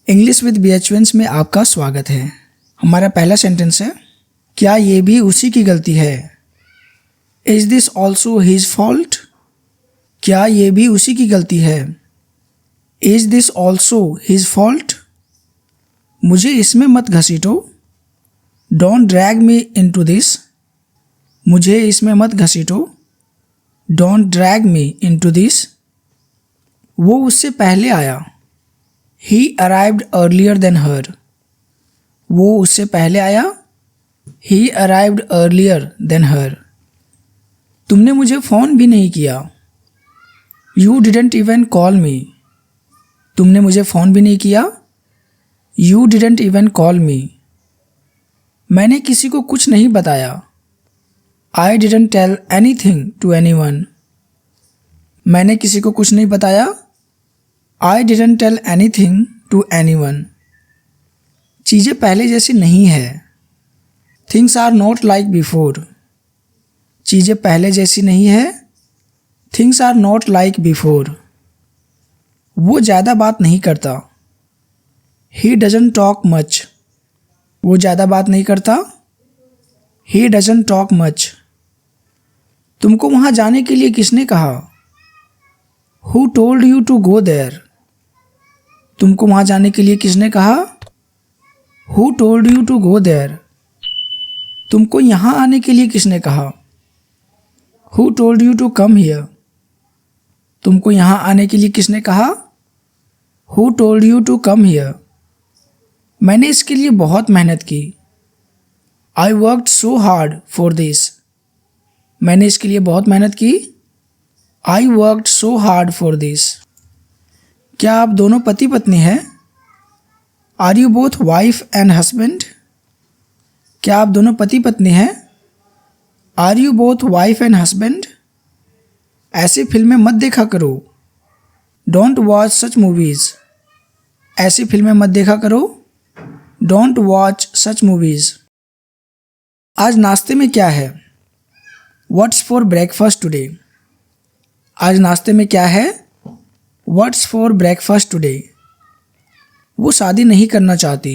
English with BHVNs में आपका स्वागत है। हमारा पहला सेंटेंस है, क्या ये भी उसी की गलती है? Is this also his fault? क्या ये भी उसी की गलती है? Is this also his fault? मुझे इसमें मत घसीटो। Don't drag me into this. मुझे इसमें मत घसीटो। Don't drag me into this. वो उससे पहले आया। He arrived earlier than her. वो उससे पहले आया। He arrived earlier than her. तुमने मुझे फ़ोन भी नहीं किया। You didn't even call me. तुमने मुझे फ़ोन भी नहीं किया। You didn't even call me. मैंने किसी को कुछ नहीं बताया। I didn't tell anything to anyone. मैंने किसी को कुछ नहीं बताया। I didn't tell anything to anyone. चीज़ें पहले जैसी नहीं है। Things are not like before. चीज़ें पहले जैसी नहीं है। Things are not like before. वो ज़्यादा बात नहीं करता। He doesn't talk much. वो ज़्यादा बात नहीं करता। He doesn't talk much. तुमको वहाँ जाने के लिए किसने कहा? Who told you to go there? तुमको वहाँ जाने के लिए किसने कहा? Who told you to go there? तुमको यहाँ आने के लिए किसने कहा? Who told you to come here? तुमको यहाँ आने के लिए किसने कहा? Who told you to come here? मैंने इसके लिए बहुत मेहनत की। I worked so hard for this. मैंने इसके लिए बहुत मेहनत की। I worked so hard for this. क्या आप दोनों पति पत्नी हैं? Are you both wife and husband? क्या आप दोनों पति पत्नी हैं? Are you both wife and husband? ऐसी फिल्में मत देखा करो। Don't watch such movies. ऐसी फिल्में मत देखा करो। Don't watch such movies. आज नाश्ते में क्या है? What's for breakfast today? आज नाश्ते में क्या है? What's for breakfast today? वो शादी नहीं करना चाहती।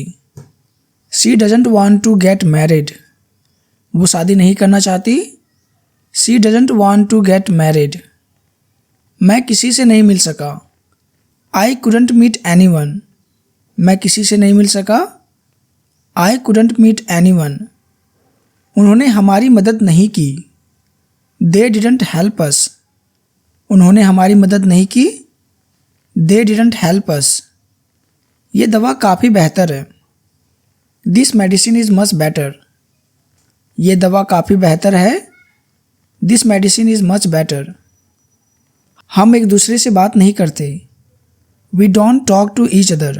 She doesn't want to get married. वो शादी नहीं करना चाहती। She doesn't want to get married. मैं किसी से नहीं मिल सका। I couldn't meet anyone. मैं किसी से नहीं मिल सका। I couldn't meet anyone. उन्होंने हमारी मदद नहीं की। They didn't help us. उन्होंने हमारी मदद नहीं की। They didn't help us. ये दवा काफ़ी बेहतर है। This medicine is much better. ये दवा काफ़ी बेहतर है। This medicine is much better. हम एक दूसरे से बात नहीं करते। We don't talk to each other.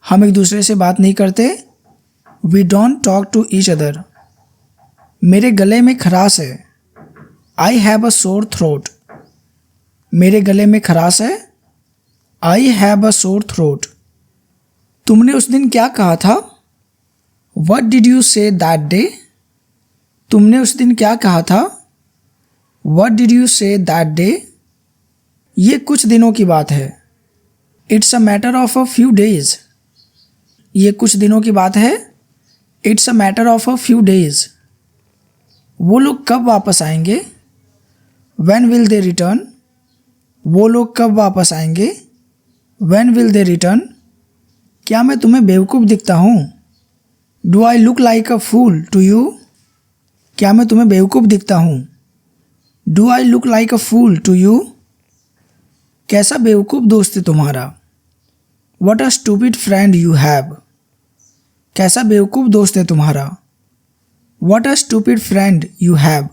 हम एक दूसरे से बात नहीं करते। We don't talk to each other. मेरे गले में खराश है। I have a sore throat. मेरे गले में खराश है। I have a sore throat. तुमने उस दिन क्या कहा था? What did you say that day? तुमने उस दिन क्या कहा था? What did you say that day? ये कुछ दिनों की बात है। It's a matter of a few days. ये कुछ दिनों की बात है। It's a matter of a few days. वो लोग कब वापस आएंगे? When will they return? वो लोग कब वापस आएंगे? When will they return? क्या मैं तुम्हें बेवकूफ़ दिखता हूँ? Do I look like a fool to you? क्या मैं तुम्हें बेवकूफ़ दिखता हूँ? Do I look like a fool to you? कैसा बेवकूफ़ दोस्त है तुम्हारा? What a stupid friend you have. कैसा बेवकूफ़ दोस्त है तुम्हारा? What a stupid friend you have.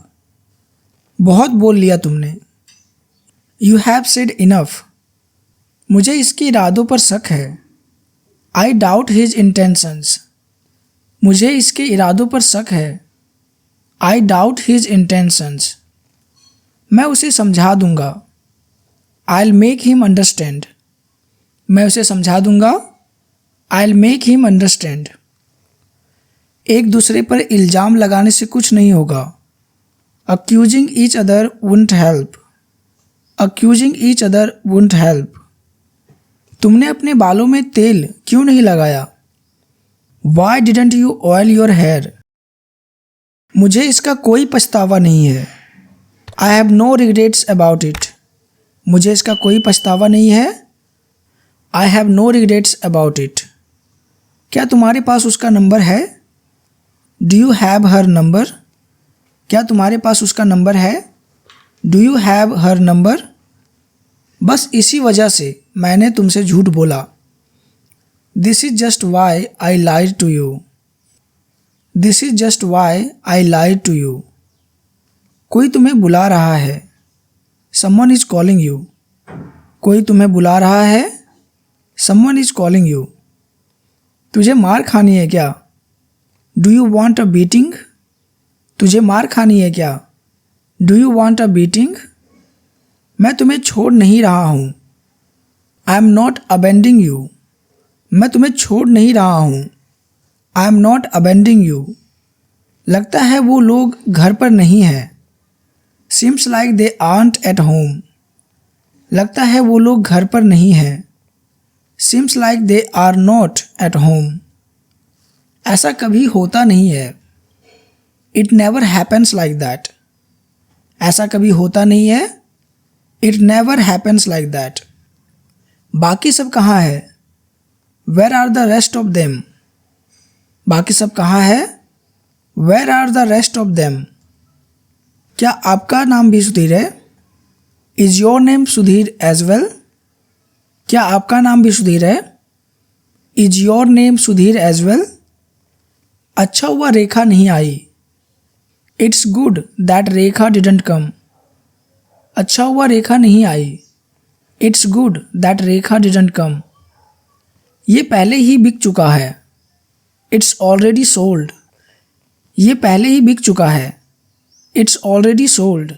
बहुत बोल लिया तुमने। You have said enough. मुझे इसके इरादों पर शक है। I doubt his intentions. मुझे इसके इरादों पर शक है। I doubt his intentions. मैं उसे समझा दूंगा। I'll make him understand. मैं उसे समझा दूंगा। I'll make him understand. एक दूसरे पर इल्ज़ाम लगाने से कुछ नहीं होगा। Accusing each other won't help. Accusing each other won't help. तुमने अपने बालों में तेल क्यों नहीं लगाया? Why didn't you oil your hair? मुझे इसका कोई पछतावा नहीं है। I have no regrets about it. मुझे इसका कोई पछतावा नहीं है। I have no regrets about it. क्या तुम्हारे पास उसका नंबर है? Do you have her number? क्या तुम्हारे पास उसका नंबर है? Do you have her number? बस इसी वजह से मैंने तुमसे झूठ बोला। This is just why I lied to you. This is just why I lied to you. कोई तुम्हें बुला रहा है। Someone is calling you. कोई तुम्हें बुला रहा है। Someone is calling you. तुझे मार खानी है क्या? Do you want a beating? तुझे मार खानी है क्या? Do you want a beating? मैं तुम्हें छोड़ नहीं रहा हूँ। I am not abandoning you. मैं तुम्हें छोड़ नहीं रहा हूँ। I am not abandoning you. लगता है वो लोग घर पर नहीं हैं। Seems like they aren't at home. लगता है वो लोग घर पर नहीं हैं। Seems like they are not at home. ऐसा कभी होता नहीं है। It never happens like that. ऐसा कभी होता नहीं है। It never happens like that. बाकी सब कहाँ है? Where are the rest of them? बाकी सब कहाँ है? Where are the rest of them? क्या आपका नाम भी सुधीर है? Is your name Sudhir as well? क्या आपका नाम भी सुधीर है? Is your name Sudhir as well? अच्छा हुआ रेखा नहीं आई। It's good that Rekha didn't come. अच्छा हुआ रेखा नहीं आई। It's good that Rekha didn't come. ये पहले ही बिक चुका है। It's already sold. ये पहले ही बिक चुका है। It's already sold.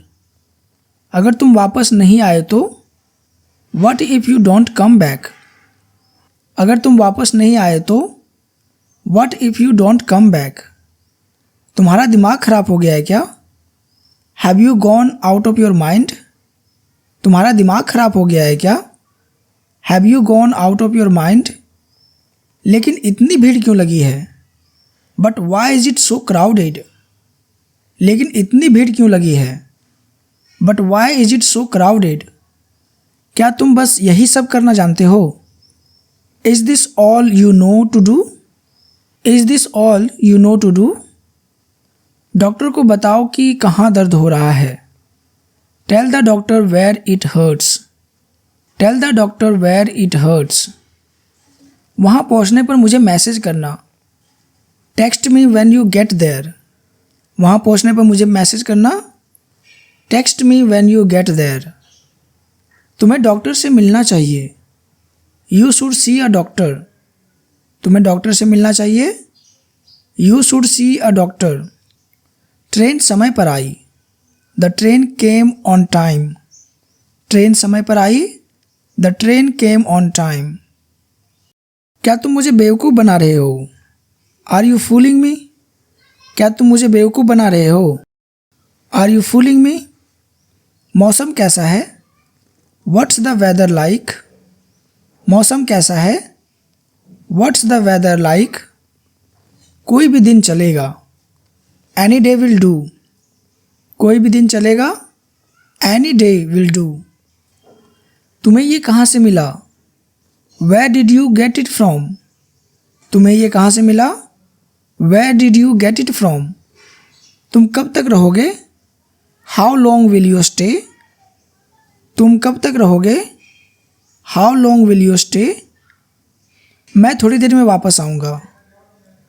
अगर तुम वापस नहीं आए तो What if you don't come back? अगर तुम वापस नहीं आए तो What if you don't come back? तुम्हारा दिमाग खराब हो गया है क्या? Have you gone out of your mind? तुम्हारा दिमाग खराब हो गया है क्या? Have you gone out of your mind? लेकिन इतनी भीड़ क्यों लगी है? But why is it so crowded? लेकिन इतनी भीड़ क्यों लगी है? But why is it so crowded? क्या तुम बस यही सब करना जानते हो? Is this all you know to do? Is this all you know to do? Doctor को बताओ कि कहाँ दर्द हो रहा है। Tell the doctor where it hurts. Tell the doctor where it hurts. वहाँ पहुँचने पर मुझे मैसेज करना। Text me when you get there. वहाँ पहुँचने पर मुझे मैसेज करना। Text me when you get there. तुम्हें डॉक्टर से मिलना चाहिए। You should see a doctor. तुम्हें डॉक्टर से मिलना चाहिए। You should see a doctor. Train समय पर आई। The train came on time. Train समय पर आई। The train came on time. क्या तुम मुझे बेवकूफ़ बना रहे हो? आर यू फूलिंग मी? क्या तुम मुझे बेवकूफ़ बना रहे हो? Are you fooling me? मौसम कैसा है? What's the weather like? मौसम कैसा है? What's the weather like? कोई भी दिन चलेगा। Any day will do. कोई भी दिन चलेगा। Any day will do. तुम्हें ये कहाँ से मिला? Where did you get it from? तुम्हें ये कहाँ से मिला? Where did you get it from? तुम कब तक रहोगे? How long will you stay? तुम कब तक रहोगे? How long will you stay? मैं थोड़ी देर में वापस आऊँगा।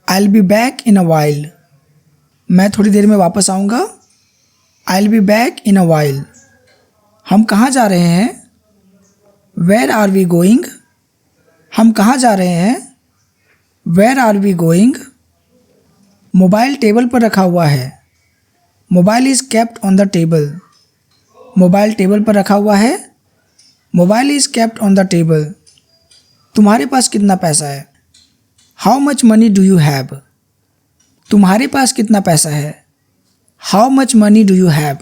I'll be back in a while. मैं थोड़ी देर में वापस आऊँगा। I'll be back in a while. हम कहाँ जा रहे हैं? Where are we going? हम कहाँ जा रहे हैं? Where are we going? Mobile table पर रखा हुआ है। Mobile is kept on the table. Mobile table पर रखा हुआ है। Mobile is kept on the table. तुम्हारे पास कितना पैसा है? How much money do you have? तुम्हारे पास कितना पैसा है? How much money do you have?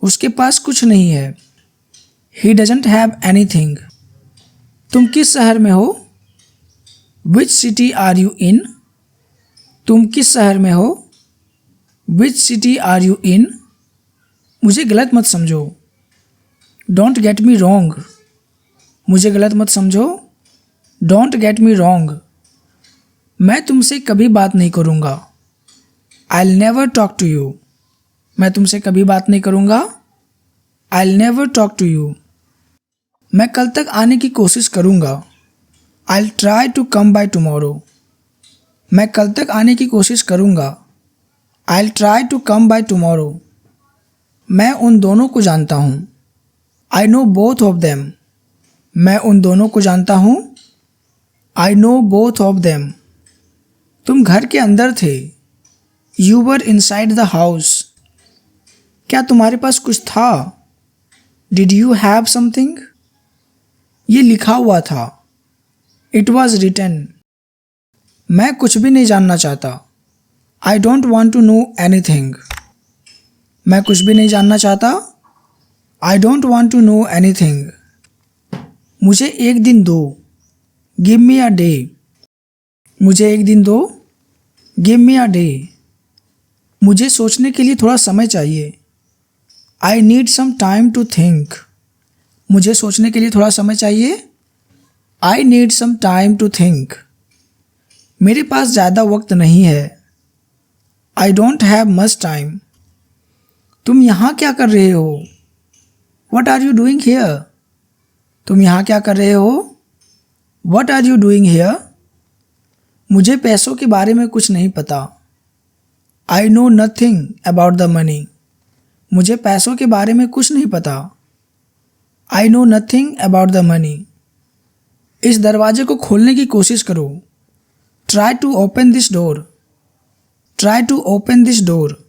उसके पास कुछ नहीं है। He doesn't have anything. तुम किस शहर में हो? Which city are you in? तुम किस शहर में हो? Which city are you in? मुझे गलत मत समझो। Don't get me wrong. मुझे गलत मत समझो। Don't get me wrong. मैं तुमसे कभी बात नहीं करूँगा। I'll never talk to you. मैं तुमसे कभी बात नहीं करूँगा। I'll never talk to you. मैं कल तक आने की कोशिश करूँगा। I'll try to come by tomorrow. मैं कल तक आने की कोशिश करूँगा। I'll try to come by tomorrow. मैं उन दोनों को जानता हूँ। I know both of them. मैं उन दोनों को जानता हूँ। I know both of them. तुम घर के अंदर थे। You were inside the house. क्या तुम्हारे पास कुछ था? Did you have something? ये लिखा हुआ था। It was written. मैं कुछ भी नहीं जानना चाहता। I don't want to know anything. मैं कुछ भी नहीं जानना चाहता। I don't want to know anything. मुझे एक दिन दो। Give me a day. मुझे एक दिन दो। Give me a day. मुझे सोचने के लिए थोड़ा समय चाहिए। I need some time to think. मुझे सोचने के लिए थोड़ा समय चाहिए। I need some time to think. मेरे पास ज़्यादा वक्त नहीं है। I don't have much time. तुम यहाँ क्या कर रहे हो? What are you doing here? तुम यहाँ क्या कर रहे हो? What are you doing here? मुझे पैसों के बारे में कुछ नहीं पता। I know nothing about the money. मुझे पैसों के बारे में कुछ नहीं पता। I know nothing about the money. इस दरवाजे को खोलने की कोशिश करो। Try to open this door. Try to open this door.